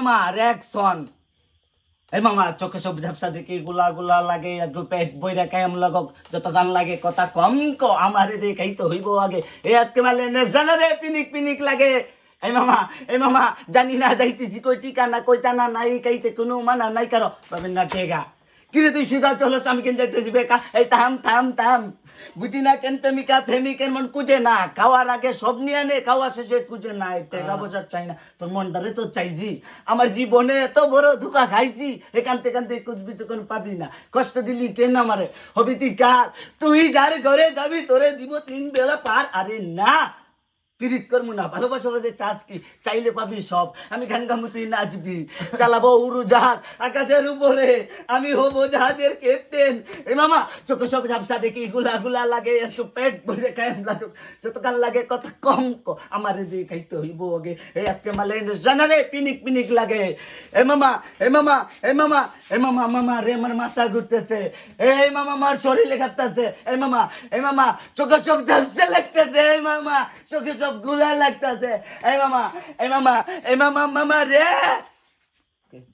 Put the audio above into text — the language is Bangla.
আমার অ্যাকশন। এই মামা চোখে সব ঝাপসা দেখি গুলা গুলা লাগে একটু পেট বইরা কায়াম লাগক যত গান লাগে কথা কম আমারে দেখাই তো হইব আগে এই আজকে মালে নেশানা রে পিনিক পিনিক লাগে। এই মামা জানি না যাইতেছি কই ঠিকানা কই জানা নাই কাইতে কোনো মানা নাই কারো পাবেন না টেগা কিরে তুই সুদা চলস আমি কেন যাইতেছি বেকা এই থাম থাম থাম বুঝি না কেন প্রেমিকের মন কুজে না খাওয়ার আগে সব নিয়ে নে খাওয়া শেষে কুজে না টাকা পয়সা চাই না তোর মনটারে তো চাইছি আমার জীবনে এত বড় ধোকা খাইছি এখানতে কুচবিচ কোন পাবি না কষ্ট দিলি কেন আমারে হবি তুই কার তুই যার ঘরে যাবি তোরে দিব 3 বেলা পার আরে না পিরিত করবো না ভালোবাসা বলতে চাস কি চাইলে পাবি সব আমি গান গামু তুই নাচবি চালাবো উড়োজাহাজ আকাশের উপরে আমি হবো জাহাজের ক্যাপ্টেন এই মামা চোখে সব ঝাপসা দেখি গুলা গুলা লাগে একটু পেট ভরে কায়েম লাগুক যত গান লাগে কত কম আমার দিয়ে খাইতে হইব আগে এই আজকে মালে জানারে পিনিক পিনিক লাগে এ মামা এ মামা এ মামা এ মামা মামা রে আমার মাথা ঘুরতেছে এই মামা আমার শরীরে কাঁপতেছে এই মামা চোখে সব ঝাপসা লাগতেছে এই মামা চোখে সব গুলা লাগতেছে এই মামা মামা রে